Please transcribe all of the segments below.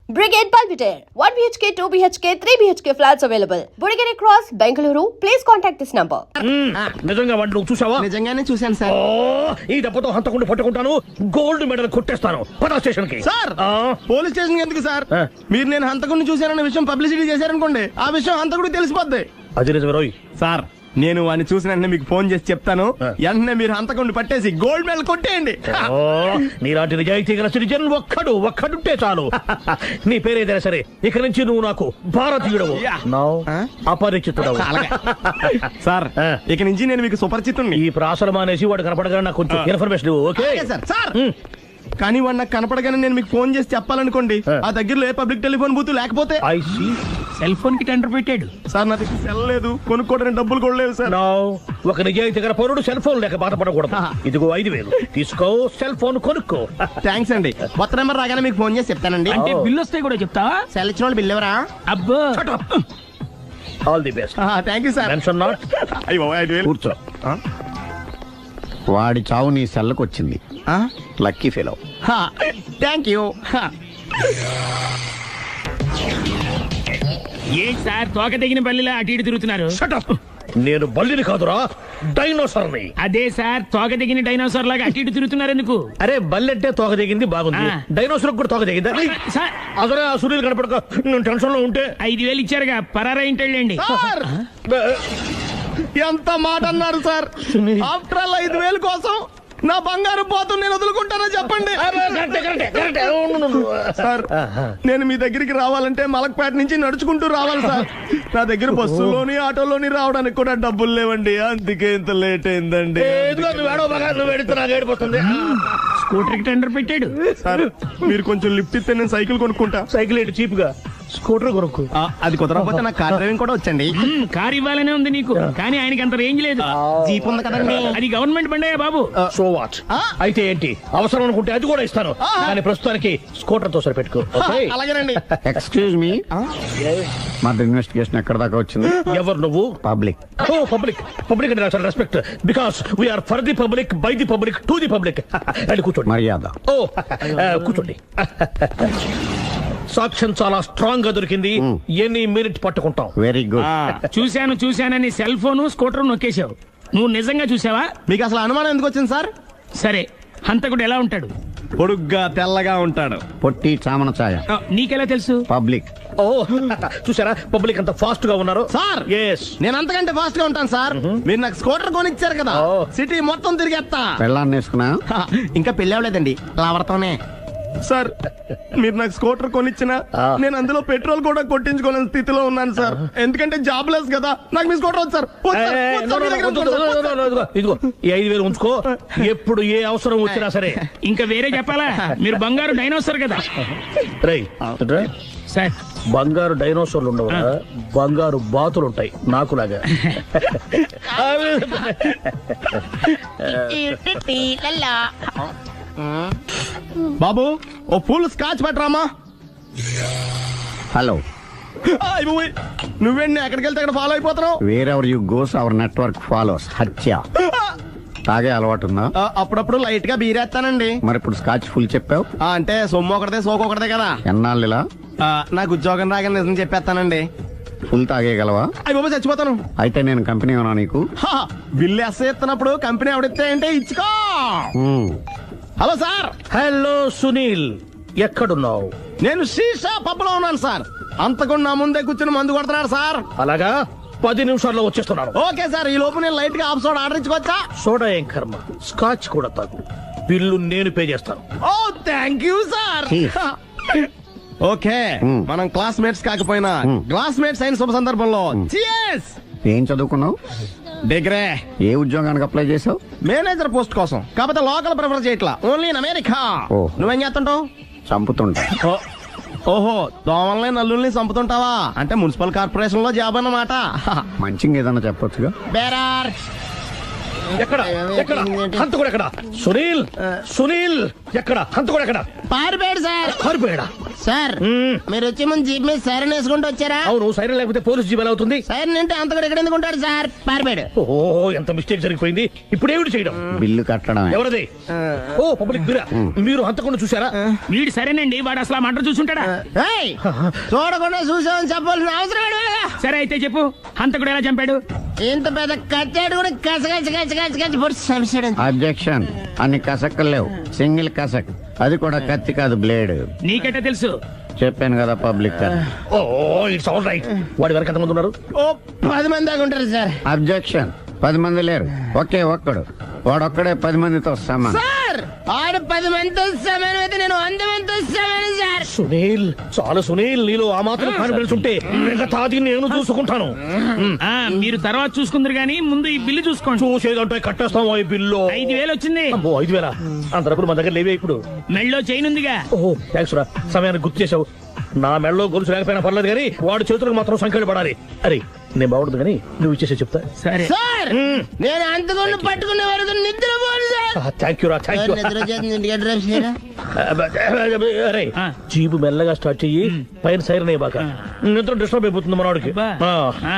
Brigade Palpitaire, 1 BHK, 2 BHK, 3 BHK flats available. Burigere Cross, Bengaluru. Please contact this number. నిజంగా వాడు నువ్వు చూసావా? నిజంగానే చూశాను సార్. ఈ దెబ్బతో హంతకుండా పట్టుకుంటాను, గోల్డ్ మెడల్ కొట్టేస్తాను. పద స్టేషన్ కి. సార్ పోలీస్ స్టేషన్ ఎందుకు సార్? మీరు నేను హంతకుడిని చూశానన్న విషయం పబ్లిసిటీ చేశారనుకోండి, ఆ విషయం హంతకుడికి తెలిసిపోద్ది. అది నిజమే రోయ్. సార్ నేను వాడిని చూసిన వెంటనే మీకు ఫోన్ చేసి చెప్తాను, వెంటనే మీరు హంతకుడిని పట్టేసి గోల్డ్ మెడల్ కొట్టేయండి. నీలాంటి నిజాయితీ గల సిటిజన్ ఒక్కడుంటే చాలు. నీ పేరేదైనా సరే, ఇక నుంచి నువ్వు నాకు భారతీయుడవు, అపరిచితుడవు. సార్ ఇక నుంచి నేను మీకు సుపరిచితుడిని. ఈ ప్రాసలు మానేసి వాడు కనపడగానే నాకు కొంచెం ఇన్ఫర్మేషన్. Okay sir. కానీ వాడు నాకు కనపడగానే నేను మీకు ఫోన్ చేసి చెప్పాలనుకోండి, ఆ దగ్గరలో ఏ పబ్లిక్ టెలిఫోన్ బూత్ లేకపోతే సెల్ ఫోన్ కి టెండర్ పెట్టాడు. సార్ నా దగ్గర సెల్ లేదు, కొనుక్కోవడానికి డబ్బులు కూడా లేవు సార్. ఒక నిజాయితీ గల పౌరుడు సెల్ ఫోన్ లేక బాధపడకూడదు. ఇదిగో 5,000 తీసుకో, సెల్ ఫోన్ కొనుక్కో. థ్యాంక్స్ అండి. కొత్త నెంబర్ రాగానే మీకు ఫోన్ చేసి చెప్తానండి. అంటే బిల్లు వస్తే కూడా చెప్తావా? సెల్ ఇచ్చిన వాళ్ళు బిల్ ఎవరా? అబ్బో all the best. Thank you sir. Mention not. కూర్చో. వాడి చావు నీ సెల్లకు వచ్చింది. Lucky fellow. Thank you. ఏంటి సార్ తోక తెగిన బల్లిలా అటు ఇటు తిరుగుతున్నారు? నేను బల్లిని కాదురా, డైనోసార్ని. అదే సార్ తోక తెగిన డైనోసార్ లాగా అటు ఇటు తిరుగుతున్నారు ఎందుకు? అరే బల్లెట్టే తోక దిగింది బాగుంది, డైనోసార్ కూడా తోక దిగిందా? సార్ అసలే ఆ సూర్యులు కనపడక నేను టెన్షన్ లో ఉంటే 5,000 ఇచ్చారుగా, పరారా ఇంటండి. ఎంత మాట అన్నారు సార్? ఆఫ్టర్ ఆల్ 5,000 కోసం నా బంగారు పోతు నేను వదులుకుంటానో చెప్పండి. సార్ నేను మీ దగ్గరికి రావాలంటే మలక్పేట నుంచి నడుచుకుంటూ రావాలి సార్. నా దగ్గర బస్సులోని ఆటోలోని రావడానికి కూడా డబ్బులు లేవండి, అందుకే ఇంత లేట్ అయిందండి. స్కూటర్ కి టెండర్ పెట్టాడు. సార్ మీరు కొంచెం లిఫ్ట్ ఇస్తే నేను సైకిల్ కొనుక్కుంటా. సైకిల్ ఏంటి చీప్ గా, స్కూటర్ కొనుక్కు. అది కుదరకపోతే నాకు కార్ డ్రైవింగ్ కూడా వచ్చండి. కార్ ఇవ్వాలనే ఉంది నీకు, కానీ ఆయనకి అంత రేంజ్ లేదు. జీప్ ఉంది కదండి. అది గవర్నమెంట్ బండే బాబు. So what? అయితే ఏంటి, అవసరం అనుకుంటే అది కూడా ఇస్తాను, కానీ ప్రస్తుతానికి స్కూటర్ తో సరిపెట్టుకో. అలాగేనండి. ఎక్స్క్యూజ్ మీ, మర్డర్ ఇన్వెస్టిగేషన్ ఎక్కడ దాకా వచ్చింది? ఎవరు నువ్వు? పబ్లిక్. ఓ పబ్లిక్. పబ్లిక్ అంటే నాకు respect, because we're for the public, by the public, to the public. అది కూర్చోండి. మర్యాద. ఓ కూర్చోండి. సాక్ష్యం చాలా స్ట్రాంగ్ గా దొరికింది, ఎన్ని మినిట్ పట్టుకుంటాం. Very good. చూశానని సెల్ ఫోన్ స్కూటర్ నొక్కేశావు. నువ్వు నిజంగా చూసావా? మీకు అసలు అనుమానం ఎందుకు వచ్చింది సార్? సరే హంతకుడు ఎలా ఉంటాడు? పొడుగ్గా తెల్లగా ఉంటాడు. పొట్టి చామన ఛాయ. నీకెలా తెలుసు? పబ్లిక్. ఓ చూసారా పబ్లిక్ అంత ఫాస్ట్ గా ఉన్నారు. సార్ నేను అంతకంటే ఫాస్ట్ గా ఉంటాను సార్. మీరు నాకు స్కూటర్ కొనిచ్చారు కదా, సిటీ మొత్తం తిరిగేస్తా. పెళ్ళాన్ని వేసుకున్నా? ఇంకా పెళ్లి అవ్వలేదండి, లావర్తోనే. సార్ మీరు నాకు స్కూటర్ కొనిచ్చిన నేను అందులో పెట్రోల్ కూడా కొట్టించుకోలేని స్థితిలో ఉన్నాను సార్. ఎందుకంటే జాబ్ లెస్ కదా, నాకు మీ స్కూటర్ వద్దు సార్. ఇదిగో ఈ 5,000 ఉంచుకో, ఎప్పుడు ఏ అవసరం వచ్చినా సరే. ఇంకా వేరే చెప్పాలా? మీరు బంగారు డైనోసార్ కదా. రై సార్ బంగారు డైనోసార్లు ఉండవు, బంగారు బాతులు ఉంటాయి నాకులాగా. బాబు ఓ ఫుల్ స్కాచ్ పట్టరామా. హలో. నువ్వేంటి ఎక్కడికి వెళ్తే అక్కడ ఫాలో అయిపోతున్నావు? Wherever you goes our network follows. హత్య. తాగే అలవాటు ఉందా? అప్పుడప్పుడు లైట్ గా బీరేస్తానండి. మరి ఇప్పుడు స్కాచ్ ఫుల్ చెప్పావు అంటే సొమ్ము ఒకటిదే సోకు ఒకటిదే కదా. ఎన్నాళ్ళు ఇలా? నాకు ఉద్యోగం రాగానే నిజం చెప్పేస్తానండి. ఫుల్ తాగేయగలవా? అయ్యి బాబు చచ్చిపోతాను. అయితే నేను కంపెనీ ఉన్నా నీకు? బిల్లు ఎస్ఐ ఇస్తున్నప్పుడు కంపెనీ ఎవడిస్తే అంటే ఇచ్చుకో. Hello sir. హలో సునీల్, ఎక్కడున్నావు? నేను శీషా పబ్లో ఉన్నాను సార్. అంతకుండా నా ముందే కూర్చుని మందు కొడుతున్నాడు సార్. అలాగా, 10 నిమిషాల్లో వచ్చేస్తున్నాను. Okay sir. ఈ లోపు నేను లైట్ గా హాఫ్ సోడా ఆర్డర్ ఇచ్చుకోవచ్చా? సోడా ఏం కర్మ, స్కాచ్ కూడా తాగు, బిల్లు నేను పే చేస్తాను. ఓ థ్యాంక్ యూ సార్. ఓకే మనం క్లాస్మేట్స్ కాకపోయినా క్లాస్మేట్స్ అయిన శుభ సందర్భంలో cheers. ఏం చదువుకున్నావు? డిగ్రీ. ఏ ఉద్యోగానికి అప్లై చేసావు? మేనేజర్ పోస్ట్ కోసం. కాకపోతే లోకల్ ప్రిఫర్ చేయట్లా, ఓన్లీ ఇన్ అమెరికా. నువ్వేం చేస్తుంటావు? చంపుతుంటా. ఓహో, దోమల్ని నల్లుల్ని చంపుతుంటావా? అంటే మున్సిపల్ కార్పొరేషన్ లో జాబ్ అన్నమాట. మంచిగా ఏదన్నా చెప్పొచ్చుగా. బేరార్ ఎక్కడ ఎక్కడ హంతకుడు ఎక్కడ? సునీల్, సునీల్ ఎక్కడ హంతకుడు ఎక్కడ? పారిపోయాడు సార్. పారిపోయాడా? సార్ మీరు వచ్చే ముందు జీప్ మీద సైరన్ వేసుకుంటూ వచ్చారా? అవును, సైరన్ లేకపోతే పోలీసు జీవన్ అవుతుంది. సైరన్ అంటే అంతకుడు ఎక్కడ ఎందుకు ఉంటాడు సార్? పారిపోయాడు. ఓ ఎంత మిస్టేక్ జరిగిపోయింది. ఇప్పుడు ఏమిటి చేయడం? బిల్లు కట్టడమే. ఎవరది? ఓ పబ్లిక్ మీరా? మీరు హంతకుండా చూసారా? వీడు సరేనండి, వాడు అసలు ఆ మంట చూసుంటాడా? ఏయ్, చూడకుండా చూసామని చెప్పాల్సిన అవసరం ఏంటి? సరే అయితే చెప్పు, హంతకుడు ఎలా చంపాడు? ఇంత పెద్ద కచ్చాడు కూడా కచ్చ పొడి సమస్యడు. అబ్జెక్షన్. అన్ని కసక్కులు లేవు, సింగిల్ కసక్. అది కూడా కత్తి కాదు, బ్లేడ్. నీకెట్టా తెలుసు? చెప్పాను కదా public. Oh it's all right. వాడి వరకు ఎంతమంది ఉన్నారు? ఓ 10 మంది దాకా ఉంటారు సార్. అబ్జెక్షన్. 10 మంది లేరు, ఒకే ఒక్కడు. వాడొక్కడే 10 మందితో సమానం. సార్ ఆడు 10 మందితో సమానం అయితే నేను 100 మందితో సమానం సార్. సునీల్, చాలా సునీల్, నీలో ఆ మాత్రం కాన్ఫిడెన్స్ ఉంటే మిగతాది నేను చూసుకుంటాను. ఆ మీరు తర్వాత చూసుకుందరు గానీ ముందు ఈ బిల్లు చూసుకోండి. చూసేదంటే కట్టేస్తాం ఈ బిల్లు. 5,000 వచ్చింది. అమ్మో 5,000? అంత డబ్బులు మన దగ్గర లేవే ఇప్పుడు. మెళ్ళో చైన్ ఉందిగా. ఓహో థ్యాంక్స్ రా, సమయానికి గుర్తు చేసావు. నా మెడలో గొలుసు లేకపోయినా పర్లేదు కానీ వాడి చేతులకు మాత్రం సంఖ్యలు పడాలి. అరే నేను బాగుంటుంది కానీ నువ్వు ఇచ్చేసే చెప్తా. సరే సార్ నేను అంతకుండా పట్టుకునే వరకు నిద్రపోను సార్. థ్యాంక్ యూ రా, థ్యాంక్ యూ. నిద్ర చేస్తుంది, ఇంటికి డ్రైవ్ చేయరా? అరే ఆ. జీపు మెల్లగా స్టార్ట్ చెయ్యి, పైన సైరన్ అయ్యాక నిద్ర డిస్టర్బ్ అయిపోతుంది మనవాడికి. బా. ఆ.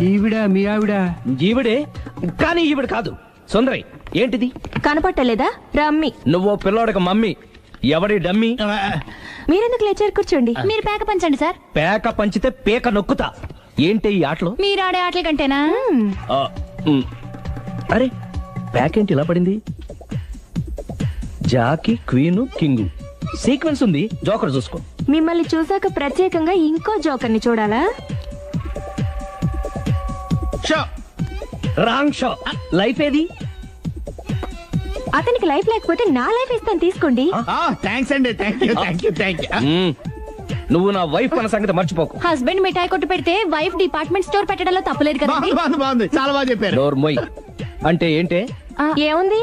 ఈవిడ మీ ఆవిడ? ఈవిడే, కానీ ఈవిడ కాదు. సుందరి ఏంటిది కనపట్టలేదా? రమ్మి. నువ్వు పిల్లోడికి మమ్మీ. ఎవడి డమ్మీ? మీరెందుకు లేచారు? కూర్చోండి. మీరు పేక పంచండి సార్. పేక పంచితే పేక నొక్కుతా. ఏంటి ఈ ఆటలు? మీరు ఆడే ఆటల కంటేనా? ఆ, ఉమ్. అరే పేకేంటి ఇలా పడింది? జాకీ, క్వీను, కింగు సీక్వెన్స్ ఉంది. జోకర్ చూసుకో. మిమ్మల్ని చూసాక ప్రత్యేకంగా ఇంకో జోకర్ని చూడాలా? Wrong show. లైఫ్ ఏది? అతనికి లైఫ్ లేకపోతే నా లైఫ్ ఇస్తాను, తీసుకోండి. థ్యాంక్స్ అండి. Thank you. ఉమ్. నువ్వు నా వైఫ్ అన్న సంగతి మర్చిపోకు. హస్బెండ్ మిఠాయి కొట్టు పెడితే వైఫ్ డిపార్ట్మెంట్ స్టోర్ పెట్టడంలో తప్పులేదు కదా? బాగుంది, చాలా బాగా చెప్పారు. డోర్ మొయ్. అంటే ఏంటే? ఏముంది,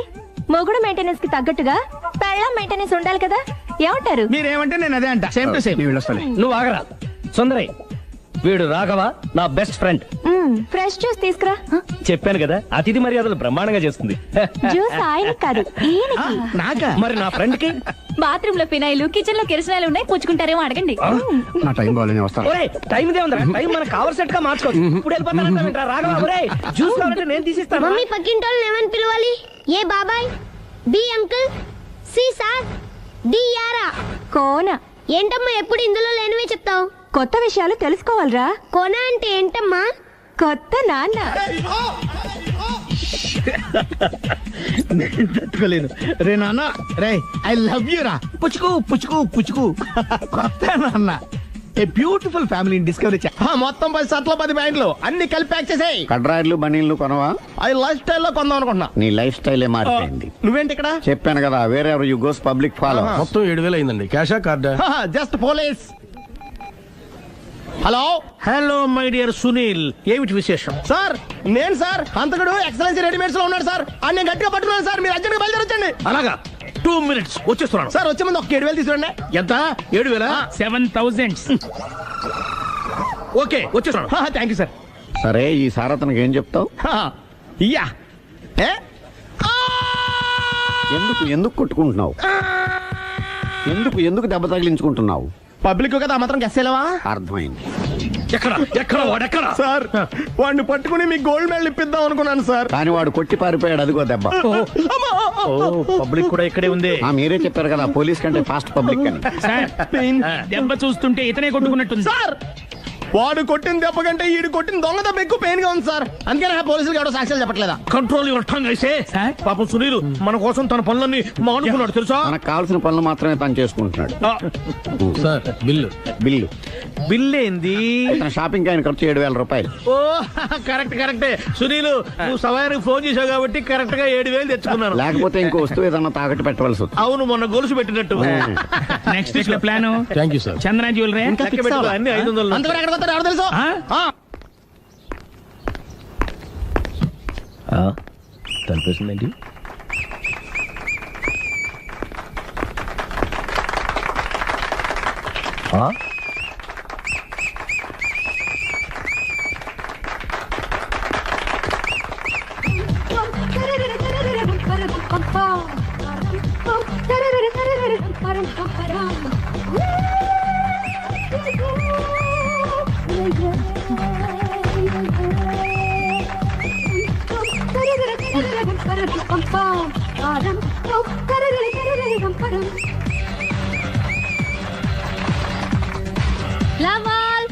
మొగుడు మెయింటెనెన్స్ కి తగ్గట్టుగా పెళ్ళం మెయింటెనెన్స్ ఉండాలి కదా? ఏమంటారు? మీరేమంటే నేను అదే అంట. Same to same. నువ్వు ఆగరా. సుందరి, వీడు రాఘవ, నా బెస్ట్ ఫ్రెండ్. ఫ్రెష్ జ్యూస్ తీసుకురా. చెప్పాను కదా, అతిథి మర్యాదలు బ్రహ్మాండంగా చేస్తుంది. జ్యూస్ ఆయనకి కాదు, ఈయనకి. నాకా? మరి నా ఫ్రెండ్ కి? బాత్రూమ్ లో ఫినాయిల్, కిచెన్ లో కిరసనాయిలు ఉన్నాయి, పుచ్చుకుంటారేమో అడగండి. నా టైం బాగాలేని వస్తాను. ఒరే టైం ఇదే ఉందా? టైం మనకు కవర్ సెట్ గా మార్చుకోవచ్చు. ఇప్పుడు వెళ్ళిపోతానంటా రాఘవ. ఒరే జ్యూస్ కావాలంటే నేను తీసిస్తాను. మమ్మీ పక్కింటోళ్ళని ఏమని పిలవాలి? ఏ బాబాయ్, B uncle, C sir, D యారా. కోన. ఏంటమ్మా ఎప్పుడు ఇందులో లేనివే చెప్తావు? కొత్త విషయాలు తెలుసుకోవాలిరా. కోన అంటే ఏంటమ్మా? కొత్త నాన్న. తట్టుకోలేను. రే నాన్న, రే ఐ లవ్ యూ రా. పుచ్చుకు పుచ్చుకు పుచ్చుకు. కొత్త నాన్న. ఏ బ్యూటిఫుల్ ఫ్యామిలీ డిస్కవరీ మొత్తం 10 షర్ట్లు 10 ప్యాంట్లు అన్ని కలిపి ప్యాక్ చేసేయ్. కడ్రాయిలు బనీళ్లు కొనవా? అవి లైఫ్ స్టైల్లో కొందాం అనుకుంటున్నా. నీ లైఫ్ స్టైలే మారిపోయింది. నువ్వేంటి ఇక్కడ? చెప్పాను కదా, వేరే ఎవరు యు గోస్ పబ్లిక్ ఫాలో. మొత్తం 7,000 అయిందండి. క్యాషా కార్డా? Just police. Hello hello my dear Sunil, ఏమిటి విశేషం? సార్, నేను సార్ హంతకుడు ఎక్సలెన్సీ రెడీమేడ్స్ లో ఉన్నాడు సార్. అని నేను గట్టిగా పట్టుకున్నాను సార్. మీరు అర్జెంట్గా బయలుదేరొచ్చండి. అలాగా, 2 minutes వచ్చేస్తున్నాను. సార్ వచ్చే ముందు ఒక 7,000 తీసుకురండి. ఎంత? 7,000? 7,000. ఓకే, వచ్చేస్తున్నాను. Thank you sir. సరే, ఈ సార్ అతనికి ఏం చెప్తావు? ఇయ్యా ఎందుకు ఎందుకు కొట్టుకుంటున్నావు? ఎందుకు దెబ్బ తగిలించుకుంటున్నావు? పబ్లిక్ కదా మాత్రం గెస్సేలవా? అర్థమైంది. ఎక్కడ వాడెక్కడ? సార్, వాడిని పట్టుకుని మీకు గోల్డ్ మెడల్ ఇప్పిద్దాం అనుకున్నాను సార్. కానీ వాడు కొట్టి పారిపోయాడు, అదిగో దెబ్బ. పబ్లిక్ కూడా ఇక్కడే ఉంది. మీరే చెప్పారు కదా, పోలీస్ కంటే ఫాస్ట్ పబ్లిక్ అని. సార్, దెబ్బ చూస్తుంటే ఇతనే కొట్టుకున్నట్టుంది. సార్, వాడు కొట్టిన దెబ్బ కంటే ఈడు కొట్టిన దొంగ దెబ్బ ఎక్కువ పెయిన్ గా ఉంది సార్. అందుకే నా పోలీసులకు ఎవడో సాక్ష్యాలు చెప్పట్లేదా? కంట్రోల్ యువర్ టంగ్ అయితే. పాపం సునీల్ మన కోసం తన పనులన్నీ మానుకున్నాడు తెలుసా? మనకు కావాల్సిన పనులు మాత్రమే తను చేసుకుంటున్నాడు. సార్, బిల్లు బిల్ ఏంది? తన షాపింగ్ ఆయన ఖర్చు 7,000 రూపాయలు. ఓ కరెక్టే. సునీల్, నువ్వు సమయానికి ఫోన్ చేసావు కాబట్టి కరెక్ట్ గా 7,000 తెచ్చుకున్నాను. లేకపోతే ఇంకో వస్తువు ఏదన్నా తాకట్టు పెట్టవలసి వస్తుంది. అవును, మొన్న గొలుసు పెట్టినట్టు. నెక్స్ట్ వీక్ లో plan. Thank you sir. Chandra jewellery. అన్ని 500. అంతవరకు ఎక్కడ పోతారు ఎవరు తెలుసు? తలిపేసిందేంటి? లవాల్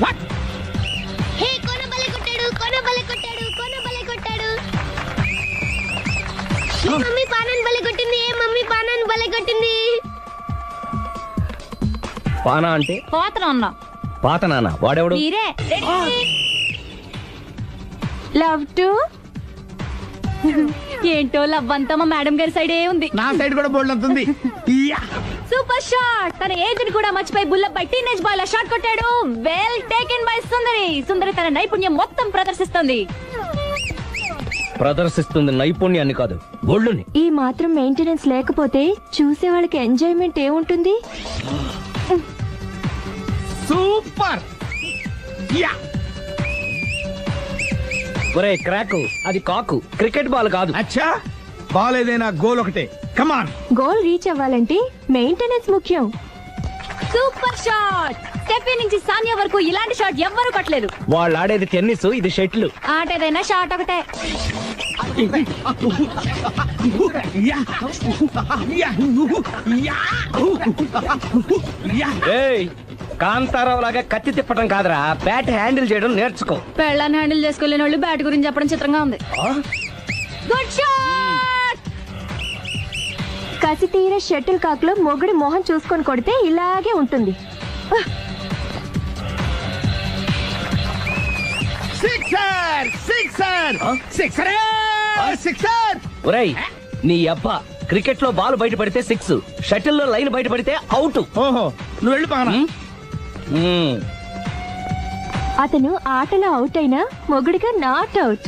వాట్? హే, కొన బలే కొట్టాడు. ఏ మమ్మీ పానాన్ని బలే కొట్టింది. పానా అంటే పోతనున్నా పాత నాన్న. వాడెవడు? మీరే. లవ్ టు ఏంటో లవ్ అంతా మా మేడం గారి సైడే ఉంది. నా సైడ్ కూడా బోల్డ్ అంతుంది. Super shot. తన ఏజ్ ని కూడా మర్చిపోయి బుల్లపై టీనేజ్ బాయ్ లా షాట్ కొట్టాడు. వెల్ టేకెన్ బై సుందరి తన నైపుణ్యం మొత్తం ప్రదర్శిస్తుంది. ప్రదర్శిస్తుంది నైపుణ్యాన్ని కాదు, ఒళ్ళుని. ఈ మాత్రం మెయింటెనెన్స్ లేకపోతే చూసే వాళ్ళకి ఎంజాయ్మెంట్ ఏముంటుంది? సూపర్. ఒరే క్రాకు, అది కాకు, క్రికెట్ బాల్ కాదు. అచ్చా, బాల్ ఏదైనా గోల్ ఒకటే. కమాన్. గోల్ రీచ్ అవ్వాలంటే మెయింటెనెన్స్ ముఖ్యం. Super shot. స్టెఫీ నుంచి సానియా వరకు ఇలాంటి షాట్ ఎవ్వరూ కొట్టలేదు. వాళ్ళు ఆడేది టెన్నిస్, ఇది షటిల్. ఆట ఏదైనా షాట్ ఒకటే. కాంతారావు లాగా కత్తి తిప్పడం కాదురా, బ్యాట్ హ్యాండిల్ చేయడం నేర్చుకో. పెళ్ళాన్ని హ్యాండిల్ చేసుకోలేని వాళ్ళు బ్యాట్ గురించి చెప్పడం చిత్రంగా ఉంది. Good shot. కసి తీర షటిల్ కాక్ లో మొగుడి మొహం చూసుకొని కొడితే ఇలాగే ఉంటుంది. ఒరేయ్, నీ అబ్బా, క్రికెట్ లో బాల్ బయట పడితే 6, షటిల్ లో లైన్ బయట పడితే అవుట్. ఓహో, నువ్వు వెళ్ళి పానా. అతను ఆటలో అవుట్ అయినా మొగుడిగా నాట్ అవుట్.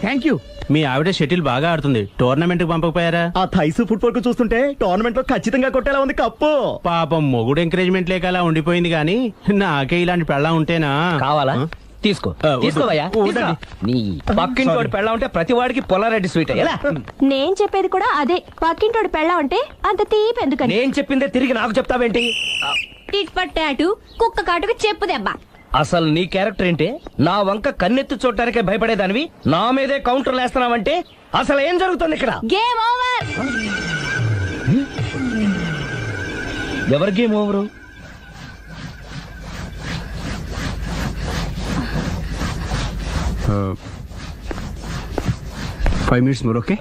Thank you. మీ ఆవిడ షటిల్ బాగా ఆడుతుంది, టోర్నమెంట్ కి పంపకపోయారా? ఆ థైస్ ఫుట్బాల్ కు చూస్తుంటే టోర్నమెంట్ లో ఖచ్చితంగా కొట్టేలా ఉంది కప్పు. పాపం మొగుడు ఎంకరేజ్మెంట్ లేక అలా ఉండిపోయింది, కానీ నాకే ఇలాంటి పెళ్ళా ఉంటేనా? కావాలా? తీసుకో, తీసుకోవయ్యా. నీ పక్కింటోడి పెళ్ళ ఉంటే ప్రతి వాడికి పొలారెడ్డి స్వీట్. ఎలా? నేను చెప్పేది కూడా అదే. పక్కింటోడు పెళ్ళా ఉంటే అంత తీపి ఎందుకని? నేను చెప్పిందే తిరిగి నాకు చెప్తావేంటి? టిట్ పట్ టాటు, కుక్క కాటుకు చెప్పు దెబ్బ. అసలు నీ క్యారెక్టర్ ఏంటి? నా వంక కన్నెత్తి చూడటానికే భయపడేదానివి నా మీదే కౌంటర్ వేస్తున్నావంటే అసలు ఏం జరుగుతుంది ఇక్కడ? Game over. ఎవరి game over? 5 minutes more, okay?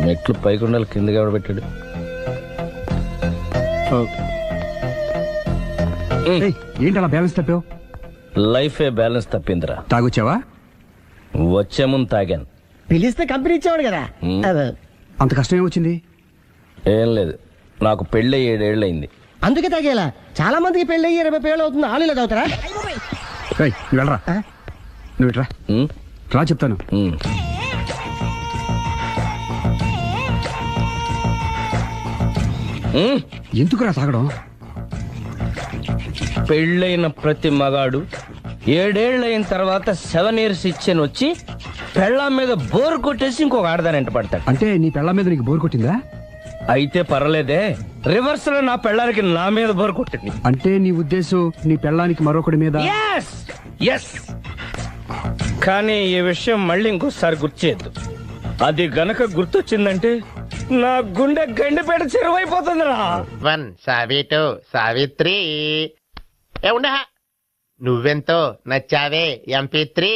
మెట్లు పైకుండాలి, కిందకి ఎవడ పెట్టాడు? ఏంటి అలా బ్యాలెన్స్ తప్పావు? లైఫే బ్యాలెన్స్ తప్పిందిరా. తాగొచ్చావా? వచ్చే ముందు తాగాను. పిలిస్తే కంపెనీ ఇచ్చేవాడు కదా. అంత కష్టం ఏమొచ్చింది? ఏం లేదు, నాకు పెళ్ళి 7 ఏళ్ళయింది. అందుకే తాగేలా. చాలా మందికి పెళ్లి 20 ఏళ్ళు అవుతుంది. ఆలు ఇలా తాగుతారా? ఏయ్, నువ్వు వెళ్ళరా. నువ్వు ఇట్రా ఉమ్, రా చెప్తాను. ఉమ్. ఉమ్, ఎందుకురా తాగడం? పెళ్ళైన ప్రతి మగాడు 7 ఏళ్ళైన తర్వాత 7 years ఇచ్చాను వచ్చి పెళ్ళాం మీద బోర్ కొట్టేసి ఇంకొక ఆడదానంట పడతాడు. అంటే నీ పెళ్ళ మీద నీకు బోర్ కొట్టిందా? అయితే పర్లేదే, రివర్స్ లో నా పెళ్ళానికి నా మీద బోర్ కొట్టింది. అంటే నీ ఉద్దేశం నీ పెళ్ళానికి మరొకటి మీద? Yes! Yes! కానీ ఈ విషయం మళ్ళీ ఇంకోసారి గుర్తు చేయొద్దు. అది గనక గుర్తొచ్చిందంటే నా గుండె గండిపేట చెరువైపోతుందిరా. 1 సావిటు సావిత్రి ఏ ఉండ నువ్వెంతో నచ్చావే MP3.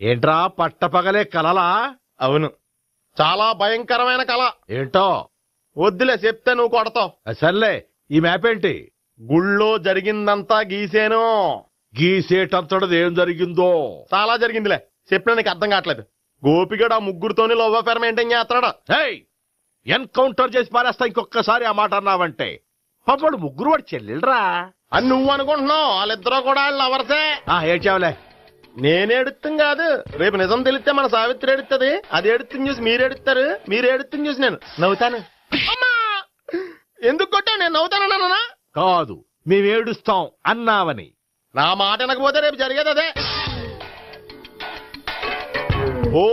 ఏంట్రా పట్టపగలే కలలా? అవును, చాలా భయంకరమైన కళ. ఏంటో వద్దులే, చెప్తే నువ్వు కొడతావు. సర్లే, ఈ మ్యాప్ ఏంటి? గుళ్ళో జరిగిందంతా గీసేను. గీసేటంతటది ఏం జరిగిందో? చాలా జరిగిందిలే, చెప్పినా నీకు అర్థం కావట్లేదు. గోపిగడు ఆ ముగ్గురుతోని లవ్ అఫేర్ మెయింటైన్ చేస్తున్నాడు. ఎన్కౌంటర్ చేసి పారేస్తా ఇంకొకసారి ఆ మాట అన్నావంటే. పాపడు ముగ్గురు వాడు చెల్లెలరా అని నువ్వు అనుకుంటున్నావు. వాళ్ళిద్దరూ కూడా లవర్సే. ఏడ్చావులే. నేనేడుతుంది కాదు, రేపు నిజం తెలిస్తే మన సావిత్రి ఎడుతుంది. అది ఎడుతుంది చూసి మీరు ఎడుతారు, మీరు ఎడుతుంది చూసి నేను నవ్వుతాను. అమ్మా! ఎందుకు కొట్టా? నేను నవ్వుతానన్నా కాదు, మేమేడుస్తాం అన్నావని. నా మాట వినకపోతే రేపు జరిగేది అదే. ఓ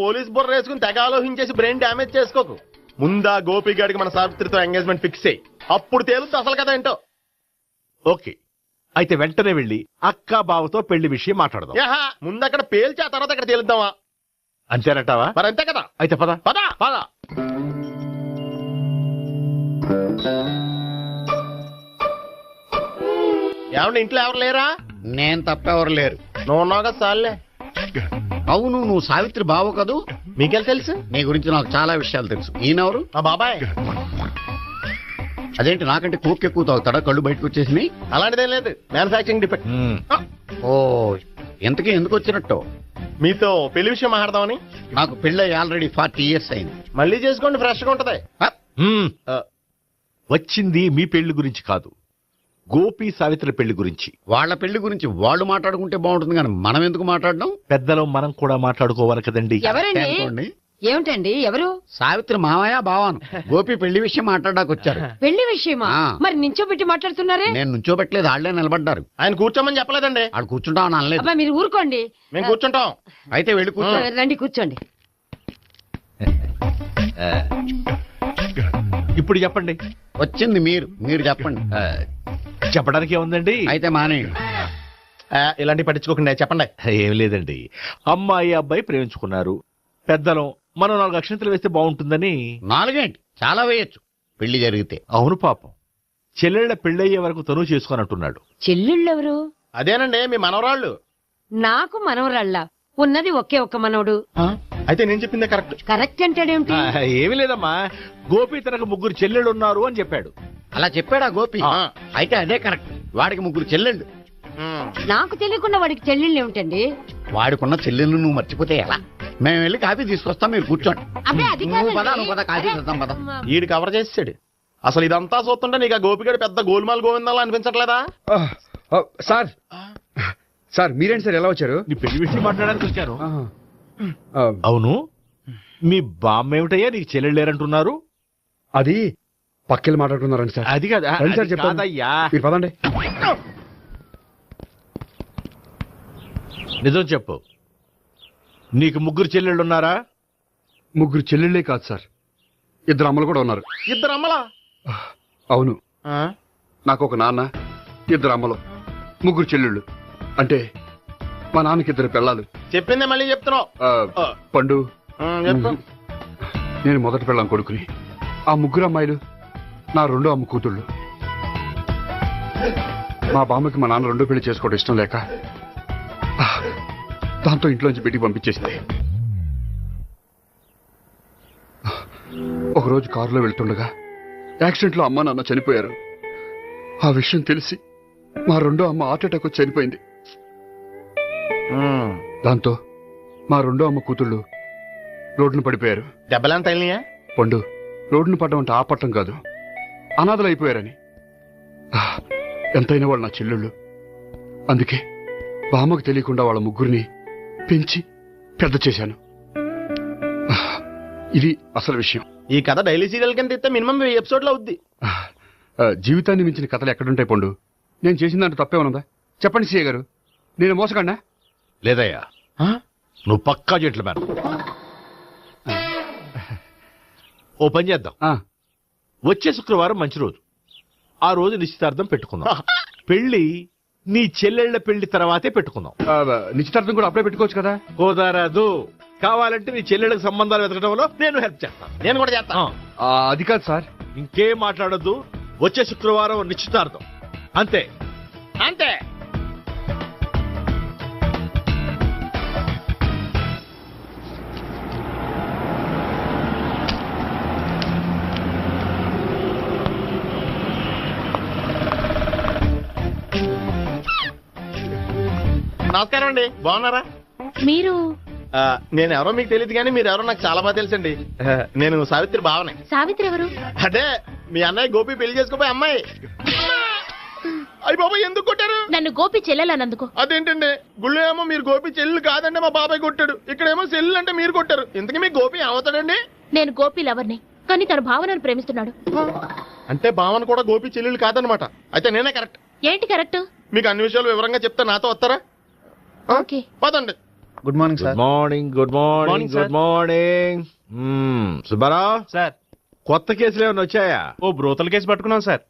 పోలీస్ బుర్ర వేసుకుని తెగ ఆలోచించేసి బ్రెయిన్ డ్యామేజ్ చేసుకోకు. ముందా గోపి గారికి మన సావిత్రితో ఎంగేజ్మెంట్ ఫిక్స్ అయ్యి అప్పుడు తేలుతుంది అసలు కదా ఏంటో. ఓకే, అయితే వెంటనే వెళ్ళి అక్క బావతో పెళ్లి విషయం మాట్లాడదాం. ముందు అక్కడ పేల్చి ఆ తర్వాత అక్కడ తేలుద్దామా? అంతేనంటావా? మరి అంతే కదా. అయితే పద పద పద. ఏమండి, ఇంట్లో ఎవరు లేరా? నేను తప్పెవరు లేరు. నువ్వు ఉన్నావు కదా సార్లే. అవును, నువ్వు సావిత్రి బావు కదూ? మీకెళ్ళి తెలుసు? నీ గురించి నాకు చాలా విషయాలు తెలుసు. ఈయనెవరు? మా బాబాయ్. అదేంటి, నాకంటే కోక్ ఎక్కువ తాగుతాడా? కళ్ళు బయటకు వచ్చేసినాయి. అలాంటిదేం లేదు, మ్యానుఫాక్చరింగ్ డిఫెక్ట్. ఓ, ఇంతకీ ఎందుకు వచ్చినట్టు? మీతో పెళ్లి విషయం మాట్లాడదామని. నాకు పెళ్ళి ఆల్రెడీ 40 years అయింది. మళ్ళీ చేసుకోండి, ఫ్రెష్ గా ఉంటది. వచ్చింది మీ పెళ్లి గురించి కాదు, గోపి సావిత్రి పెళ్లి గురించి. వాళ్ళ పెళ్లి గురించి వాళ్ళు మాట్లాడుకుంటే బాగుంటుంది, కానీ మనం ఎందుకు మాట్లాడడం? పెద్దలో మనం కూడా మాట్లాడుకోవాలి కదండి. అనుకోండి. ఏమిటండి ఎవరు? సావిత్రి మామయ్య బావాను గోపి పెళ్లి విషయం మాట్లాడడానికి వచ్చారు. పెళ్లి విషయమా? ఆ. మరి నించోబెట్టి మాట్లాడుతున్నారే? నేను నుంచోబెట్టలేదు, ఆళ్లే నిలబడ్డారు. ఆయన కూర్చోమని చెప్పలేదండి. ఆడు కూర్చుంటామని అనలేదు. అబ్బా మీరు ఊరుకోండి. మేము కూర్చుంటాం. అయితే వెళ్ళి కూర్చో. రండి కూర్చోండి. ఇప్పుడు చెప్పండి. వచ్చింది మీరు చెప్పండి. చెప్పడానికి ఏముందండి? అయితే మానేయండి. ఇలాంటివి పట్టించుకోకుండా చెప్పండి. ఏం లేదండి, అమ్మాయి అబ్బాయి ప్రేమించుకున్నారు. పెద్దలం మనం 4 అక్షంతలు వేస్తే బాగుంటుందని. 4 ఏంటి, చాలా వేయొచ్చు పెళ్లి జరిగితే. అవును, పాపం చెల్లెళ్ళ పెళ్ళయ్యే వరకు తను చేసుకున్నట్టున్నాడు. చెల్లెళ్ళెవరు? అదేనండి మీ మనవరాళ్ళు. నాకు మనవరాళ్ళ ఉన్నది ఒకే ఒక్క మనవడు. అయితే నేను చెప్పిందే కరెక్ట్. కరెక్ట్ అంటాడేమిటి? ఏమీ లేదమ్మా, గోపి తనకు 3 చెల్లెళ్ళు ఉన్నారు అని చెప్పాడు. అలా చెప్పాడా గోపి? అయితే అదే కరెక్ట్. వాడికి 3 చెల్లెళ్ళు. నాకు తెలియకుండా వాడికి చెల్లెళ్ళు ఏమిటండి? వాడికున్న చెల్లెళ్ళు నువ్వు మర్చిపోతే ఎలా? మేము వెళ్ళి కాఫీ తీసుకొస్తాం, మీరు కూర్చోండి. అబ్బే అది నువ్వు పద, కాదండి. నువ్వు పద, కాఫీ చేద్దాం పద. ఈడు కవర్ చేసాడు. అసలు ఇదంతా చూస్తుంటే నీకు ఆ గోపిగడు పెద్ద గోల్మాల్ గోవిందాలు అనిపించట్లేదా? సార్ సార్ మీరేంటి సార్ ఎలా వచ్చారు? నీ పెళ్లి విషయం మాట్లాడడానికి వచ్చాను. అవును, మీ బామ్మ ఏమిటయ్యా నీకు చెల్లెళ్ళు లేరంటున్నారు? అది పక్కెళ్ళి మాట్లాడుకున్నారండి సార్. అది కాదు, రండి సార్ అది చెప్తాను. కాదయ్యా. మీరు పదండి. నిజం చెప్పు, నీకు 3 చెల్లెళ్ళు ఉన్నారా? 3 చెల్లెళ్ళే కాదు సార్, 2 అమ్మలు కూడా ఉన్నారు. 2 అమ్మలా? అవును, నాకు ఒక నాన్న, 2 అమ్మలు, 3 చెల్లెళ్ళు. అంటే మా నాన్నకి 2 పెళ్ళాలు. చెప్పిందే మళ్ళీ చెప్తున్నావు. పండు, చెప్పు. నేను మొదటి పెళ్ళాం కొడుకుని. ఆ 3 అమ్మాయిలు నా 2వ అమ్మ కూతుళ్ళు. మా బామ్మకి మా నాన్న 2వ పెళ్లి చేసుకోవడం ఇష్టం లేక దాంతో ఇంట్లోంచి పెట్టి పంపించేసింది. ఒకరోజు కారులో వెళ్తుండగా యాక్సిడెంట్లో అమ్మ నాన్న చనిపోయారు. ఆ విషయం తెలిసి మా రెండో అమ్మ హార్ట్ అటాక్ వచ్చి చనిపోయింది. దాంతో మా రెండో అమ్మ కూతుళ్ళు రోడ్డును పడిపోయారు. దెబ్బలంత అయినాయా? పండు, రోడ్డును పడ్డం అంటే ఆపట్టం కాదు, అనాథలు అయిపోయారని. ఎంతైనా వాళ్ళు నా చెల్లెళ్ళు. అందుకే బామ్మకు తెలియకుండా వాళ్ళ ముగ్గురిని పెంచి పెద్ద చేశాను. ఇది అసలు విషయం. ఈ కథ డైలీ సీరియల్ కింద ఇస్తే మినిమం ఎపిసోడ్ లో అవుద్ది. జీవితాన్ని మించిన కథలు ఎక్కడుంటాయి పండు? నేను చేసిన దాంట్లో తప్పేమనుందా? చెప్పండి సీఏ గారు, నేను మోసగండా? లేదయ్యా, నువ్వు పక్కా చెట్లు మేడం. ఓ పని చేద్దాం, వచ్చే శుక్రవారం మంచి రోజు, ఆ రోజు నిశ్చితార్థం పెట్టుకుందాం. పెళ్లి నీ చెల్లెళ్ల పెళ్లి తర్వాతే పెట్టుకుందాం. నిశ్చితార్థం కూడా అప్పుడే పెట్టుకోవచ్చు కదా? కుదరదు. కావాలంటే నీ చెల్లెళ్ళకి సంబంధాలు వెతకడంలో నేను హెల్ప్ చేస్తాను. నేను కూడా చేస్తాను. అది కాదు సార్. ఇంకేం మాట్లాడొద్దు, వచ్చే శుక్రవారం నిశ్చితార్థం, అంతే. అంతే. నమస్కారం అండి, బాగున్నారా? మీరు నేను ఎవరో మీకు తెలియదు కానీ మీరు ఎవరో నాకు చాలా బాగా తెలుసండి. నేను సావిత్రి భావనే. సావిత్రి ఎవరు? అదే మీ అన్నయ్య గోపి పెళ్లి చేసుకోపోయి అమ్మాయి. అయ్యి బాబాయ్, ఎందుకు కొట్టారు? నన్ను గోపి చెల్లెలన్నందుకు. అదేంటండి, గుళ్ళు ఏమో మీరు గోపి చెల్లు కాదండి మా బాబాయ్ కొట్టాడు, ఇక్కడేమో చెల్లు అంటే మీరు కొట్టారు. ఇంతకీ మీ గోపి ఏమవుతాడండి? నేను గోపి లవర్ని, కానీ తన భావనను ప్రేమిస్తున్నాడు. అంటే భావన కూడా గోపి చెల్లెలు కాదనమాట. అయితే నేనే కరెక్ట్. ఏంటి కరెక్ట్? మీకు అన్ని విషయాలు వివరంగా చెప్తా, నాతో వస్తారా? ఓకే, పదండి. Good morning good morning. Good morning. Good morning. Subbarao sir, కొత్త కేసులు ఏమైనా వచ్చాయా? ఓ బ్రోతల కేసు పట్టుకున్నాం సార్.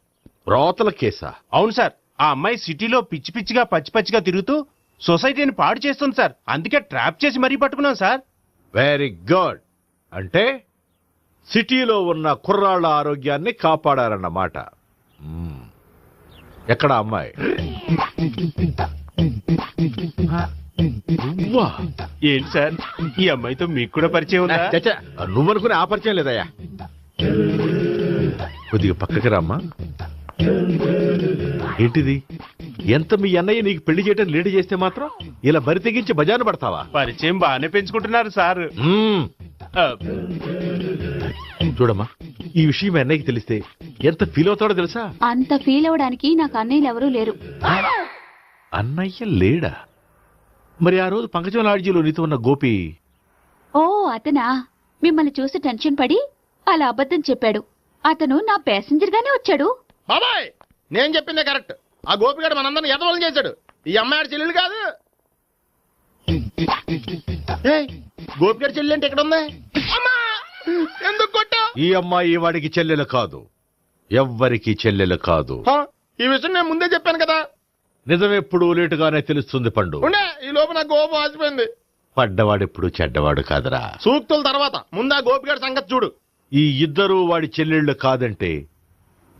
రోతల కేసా? అవును సార్, ఆ అమ్మాయి సిటీలో పిచ్చి పిచ్చిగా పచ్చి పచ్చిగా తిరుగుతూ సొసైటీని పాడు చేస్తుంది సార్. అందుకే ట్రాప్ చేసి మరీ పట్టుకున్నాం సార్. Very good. అంటే సిటీలో ఉన్న కుర్రాళ్ళ ఆరోగ్యాన్ని కాపాడారన్నమాట. ఎక్కడ అమ్మాయి? ఏంటి సార్, ఈ అమ్మాయితో మీకు కూడా పరిచయం ఉందా? చచ్చా, నువ్వనుకునే ఆ పరిచయం లేదయ్యా. కొద్దిగా పక్కకి రామ్మా. ఏంటిది? ఎంత మీ అన్నయ్య నీకు పెళ్లి చేయడం లేట్ చేస్తే మాత్రం ఇలా బరి తెగించి బజారు పడతావా? పరిచయం బాగానే పెంచుకుంటున్నారు సార్. చూడమ్మా, ఈ విషయం మీ అన్నయ్యకి తెలిస్తే ఎంత ఫీల్ అవుతాడో తెలుసా? అంత ఫీల్ అవడానికి నాకు అన్నయ్యలు ఎవరూ లేరు. అన్నయ్య లేడా? మరి ఆ రోజు పంకజం లాడ్జీలో నీతో ఉన్న గోపి? ఓ అతనా? మిమ్మల్ని చూసి టెన్షన్ పడి అలా అబద్ధం చెప్పాడు. అతను నా ప్యాసింజర్ గానే వచ్చాడు. బాబాయ్, నేను చెప్పిందే కరెక్ట్. ఆ గోపిగాడు మనందరిని ఎదవలం చేశాడు. ఈ అమ్మాయి చెల్లెలు కాదు. గోపిగాడి చెల్లి అంటే ఎక్కడ ఉంది? ఎందుకు కొట్టా? ఈ అమ్మాయి వాడికి చెల్లెలు కాదు, ఎవ్వరికి చెల్లెలు కాదు. ఈ విషయం నేను ముందే చెప్పాను కదా. నిజమెప్పుడు లేటుగానే తెలుస్తుంది పండు. ఉండే, ఈ లోపు నా గోపు ఆసిపోయింది. పడ్డవాడెప్పుడు చెడ్డవాడు కాదురా. సూక్తుల తర్వాత ముందు ఆ గోపిగాడి సంగతి చూడు. ఈ ఇద్దరూ వాడి చెల్లెళ్ళు కాదంటే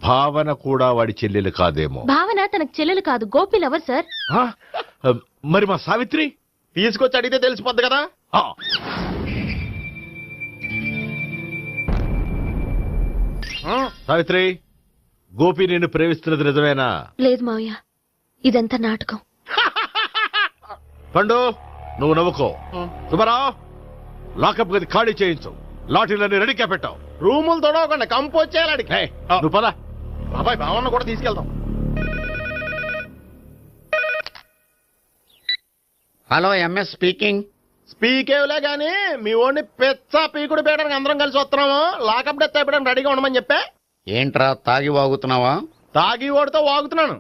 భావన కూడా వాడి చెల్లెలు కాదేమో. భావన తనకు చెల్లెలు కాదు, గోపి లవర్ సార్. మరి మా సావిత్రి? తీసుకొచ్చి అడిగితే తెలిసిపోద్ది కదా. సావిత్రి, గోపి నిన్ను ప్రేమిస్తున్నది నిజమేనా? లేదు మావయ్య, ఇదంతా నాటకం. పండు, నువ్వు నవ్వుకో. సుబ్బారావు, లాకప్ గది ఖాళీ చేయించు. లాఠీలన్నీ రెడీగా పెట్టావు. రూములు తొడవకుండా కంపోజ్ చేయాలి అడిగి. నువ్వు పద. బాబాయ్, భావన కూడా తీసుకెళ్తాం. Hello, MS speaking. స్పీకేవ్లే గానీ మీ ఓడిని పెచ్చ పీకుడు పేయడానికి అందరం కలిసి వస్తున్నాము. లాకప్ డెత్ అయిపోయడానికి రెడీగా ఉండమని చెప్పే. ఏంట్రా తాగి వాగుతున్నావా? తాగి ఓడితో వాగుతున్నాను.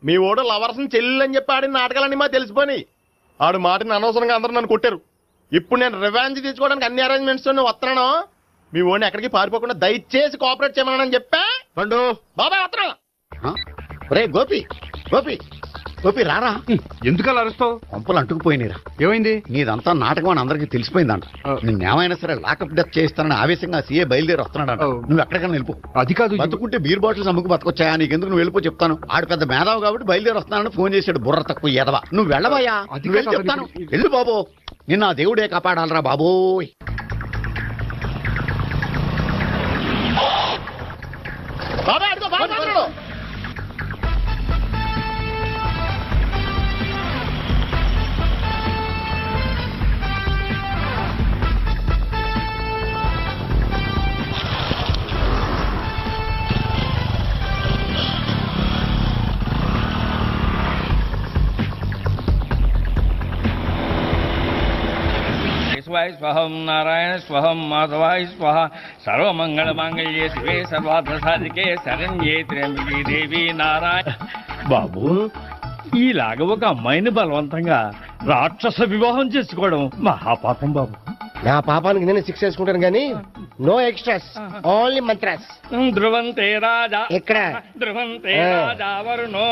మీ ఓడు లవర్స్ చెల్లెలు అని చెప్పి ఆడిన నాటకాలన్నీ మా తెలిసిపోయి ఆడు మాటని అనవసరంగా అందరూ నన్ను కొట్టారు. ఇప్పుడు నేను రివెంజ్ తీసుకోవడానికి అన్ని అరేంజ్మెంట్స్ వస్తున్నాను. మీ ఓడిని ఎక్కడికి పారిపోకుండా దయచేసి కోఆపరేట్ చేయమని చెప్పా. పండు, బాబాయ్ వస్తున్నా. రే గోపి, గోపి, గోపి రారా. ఎందుకలా అరుస్తావు? పంపులు అంటుకుపోయినరా. ఏమైంది? నీదంతా నాటకం అని అందరికీ తెలిసిపోయిందంట. నిన్నేమైనా సరే లాకప్ డెత్ చేస్తానని ఆవేశంగా సీఏ బయలుదేరి వస్తున్నాడు. నువ్వు ఎక్కడికైనా వెళ్ళిపో. అది కాదు, బతుకుంటే బీర్ బాటిల్స్ అమ్ముకు బతకొచ్చాయా? నీకెందుకు? నువ్వు వెళ్ళిపో చెప్తాను. ఆడు పెద్ద మేధావు కాబట్టి బయలుదేరి వస్తున్నానని ఫోన్ చేశాడు. బుర్ర తక్కువ ఎదవా. నువ్వు వెళ్ళవయ్యా. నువ్వు వెళ్ళి చెప్తాను. వెళ్ళు బాబో, నిన్న ఆ దేవుడే కాపాడాలరా బాబోయ్. బాబాయ్ అడుగు బాగా శివాయ స్వహం నారాయణ స్వహం మాధవాయ స్వహ సర్వమంగళ మాంగళ్యే శివే సర్వార్థ సాధికే శరణ్యే త్ర్యంబకే దేవి నారాయణ. బాబు, ఈలాగ ఒక అమ్మాయిని బలవంతంగా రాక్షస వివాహం చేసుకోవడం మహాపాపం బాబు. నా పాపానికి నేను శిక్ష చేసుకుంటాను కానీ నో ఎక్స్ట్రాస్, ఓన్లీ మంత్రాస్. ధ్రువంతే రాజా ఎక్కడ? ధ్రువంతే రాజా వరుణో.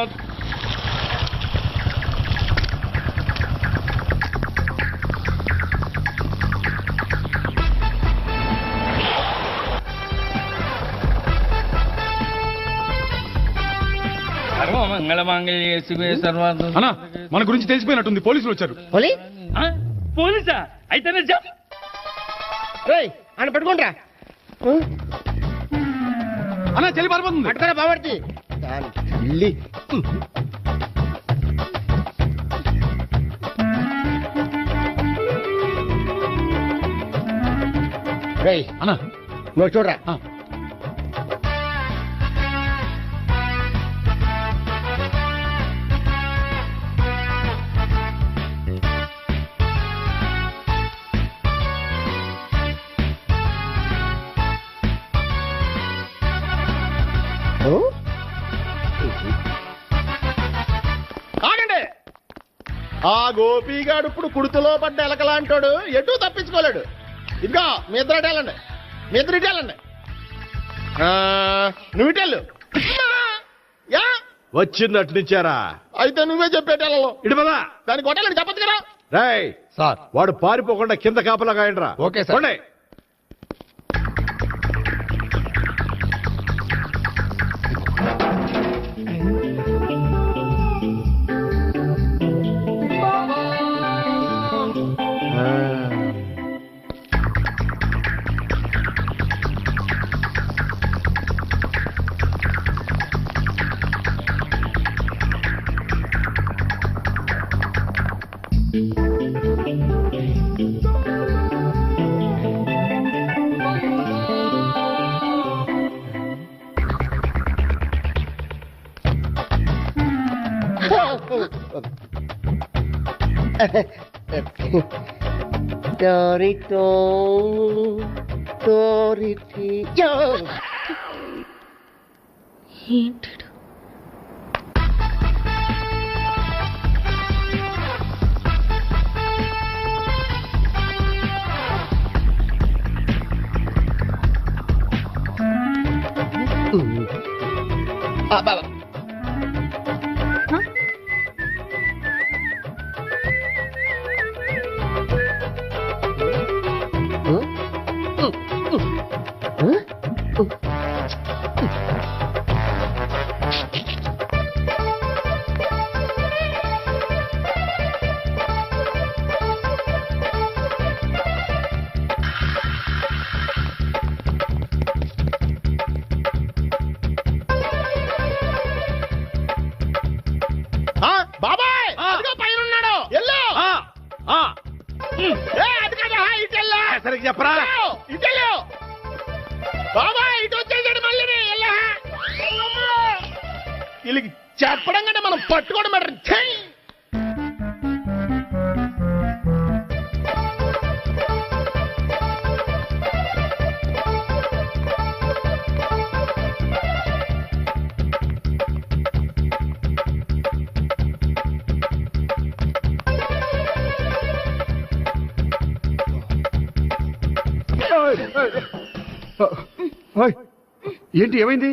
సర్వమంగళ మాంగళ్యే శివే సర్వార్థ. అన్నా, మన గురించి తెలిసిపోయినట్టుంది, పోలీసులు వచ్చారు. పోలీసా? అయితేనే చెప్. అని పట్టుకుంటా అన్నా, చెల్లి పారిపోతుంది. పట్టుకోరా బాబర్తి. అన్నా నువ్వు చూడరా. ఆగండి. ఆ గోపిగాడు ఇప్పుడు కుడుతులో పడ్డ ఎలకలాంటాడు, ఎటు తప్పించుకోలేడు. ఇదిగో మీ ఇద్దరు వెళ్ళండి, మీ ఇద్దరు ఇటు వెళ్ళండి. నువ్వు ఇటు వెళ్ళు. యా వచ్చిందటు నుంచారా? అయితే నువ్వే చెప్పేటెళ్ళలో ఇటు పద. దాన్ని కొట్టాలని చెప్పచ్చు కదా. రేయ్ సార్, వాడు పారిపోకుండా కింద కాపలా కాయండిరా. Okay sir. పోండి. ఏంటి బాబా బాబాయ్ అదిగో పైన ఉన్నాడు. ఎల్లో అది కదా, ఇటు వెళ్ళు. సరిగ్గా చెప్పరా? ఇటు వెళ్ళు బాబాయ్, ఇటు వచ్చేసాడు మళ్ళీ. వీళ్ళకి చెప్పడం కంటే మనం పట్టుకోవడం బెటర్. ఏంటి, ఏమైంది?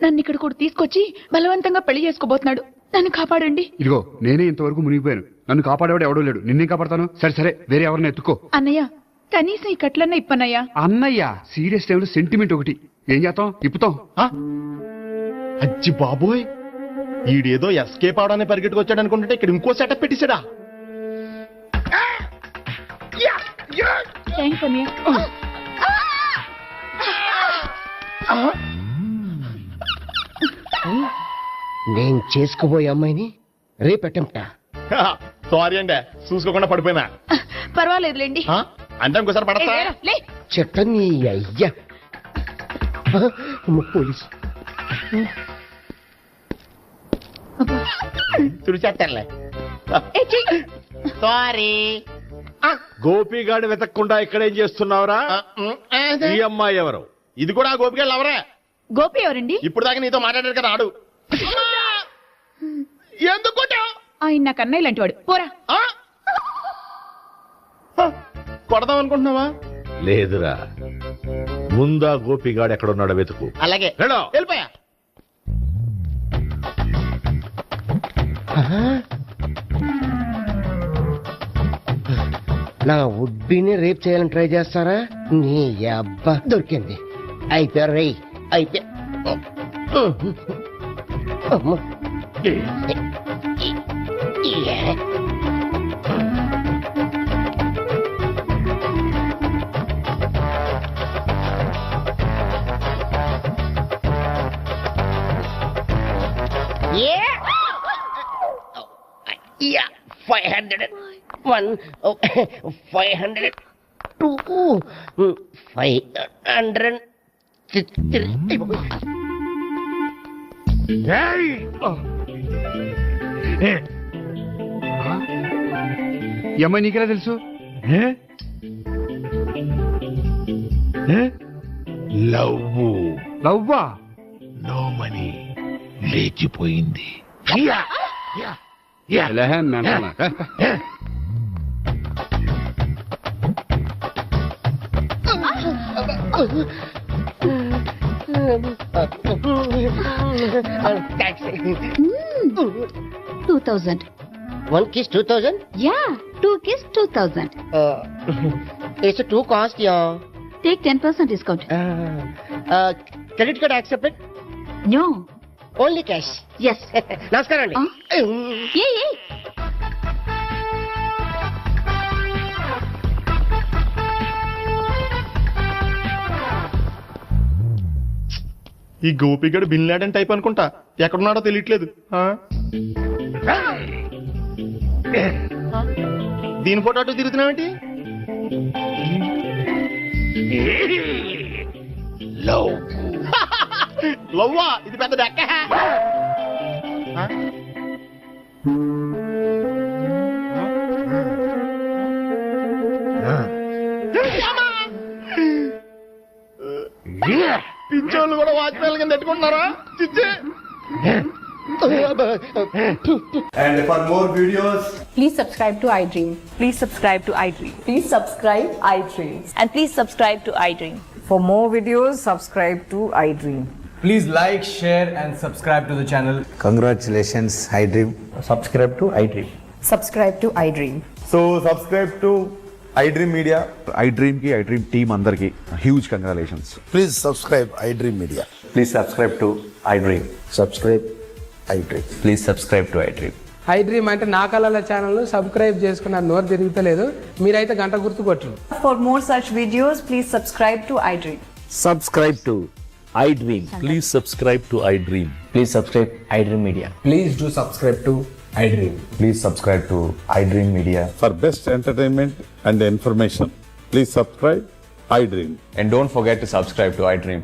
నన్ను ఇక్కడ కూడా తీసుకొచ్చి బలవంతంగా పెళ్లి చేసుకోబోతున్నాడు. నన్ను కాపాడండి. ఇదిగో, నేనే ఇంతవరకు మునిగిపోయాను. నన్ను కాపాడేవాడు ఎవడో లేడు. నిన్నే కాపాడతాను. సరే సరే, వేరే ఎవరిని ఎత్తుకో. అన్నయ్య, కనీసం ఈ కట్లన్నా ఇప్పన్నయ్యా. అన్నయ్య, సీరియస్ టైంలో సెంటిమెంట్ ఒకటి. ఏం చేస్తాం? ఇప్పుతాం. అజ్జి బాబోయ్, ఈడేదో ఎస్కేప్ అవడానికి పరిగెట్టుకొచ్చాడు అనుకుంటే ఇక్కడ ఇంకో సెటప్ పెట్టేశాడా. థ్యాంక్స్ అన్నయ్య. నేను చేసుకోబోయే అమ్మాయిని రేపెట్టంట. సారీ అండి, చూసుకోకుండా పడిపోయినా. పర్వాలేదులేండి. అంటే ఇంకోసారి పడతా. చెట్ట నీ అయ్యా పోలీసు తుడిచేస్తానులే. సారీ. గోపిగాడు వెతకకుండా ఇక్కడేం చేస్తున్నావురా? ఈ అమ్మాయి ఎవరు? ఇది కూడా గోపికెళ్ళి ఎవరే? గోపి ఎవరండి? ఇప్పుడు దాకా నీతో మాట్లాడారు కదా ఆడు. ఎందుకు ఆయన నాకు అన్నయ్య లాంటి వాడు. పోరా. కొడదాం అనుకుంటున్నావా? లేదురా, ముందా గోపిగాడు ఎక్కడున్నాడో వెతుకు. అలాగే వెళ్ళు. వెళ్ళిపోయా. నా ఉడ్బీని రేప్ చేయాలని ట్రై చేస్తారా? నీ అబ్బా దొరికింది. అయిపోయారు రై, అయిపోయా. Yeah, 501, 502, 503. ఈ అమ్మాయి నీకెలా తెలుసు? లవ్వా? నో మనీ, లేచిపోయింది. $2,000. 1 kiss 2,000? Yeah, 2 kiss 2,000. It's too cost, yeah. Take 10% discount. Credit card accepted? No. Only cash. Yes. నమస్కారం అండి. ఏ ఈ గోపిగడు బిన్ లాడెన్ టైప్ అనుకుంటా. ఎక్కడున్నాడో తెలియట్లేదు. దీని ఫోటో అటు తిరుగుతున్నావేంటి? లవ్వా? ఇది పెద్ద డెక్క. పింఛోళ్ళు కూడా వాచ్మెన్ కింద పెట్టుకుంటున్నారా? చిచ్చే. And for more videos, please subscribe to iDream. Please subscribe to iDream. Please subscribe iDream. And please subscribe to iDream. For more videos, subscribe to iDream. please like, share and subscribe to the channel. Congratulations, iDream. Subscribe to iDream. Subscribe to iDream. So subscribe to iDream Media. iDream ki iDream team andarki huge congratulations. Please subscribe iDream Media. Please subscribe to iDream. Subscribe iDream. Please subscribe to iDream. iDream అంటే నా కళల channel subscribe చేసుకున్న నోరు తిరుగుతలేదు. మీరైతే గంట గుర్తు కొట్టండి. For more such videos, please subscribe to iDream. Subscribe to iDream. Please subscribe to iDream. Please subscribe iDream Media. Please do subscribe to iDream. Please subscribe to iDream Media. For best entertainment and information, please subscribe iDream. And don't forget to subscribe to iDream.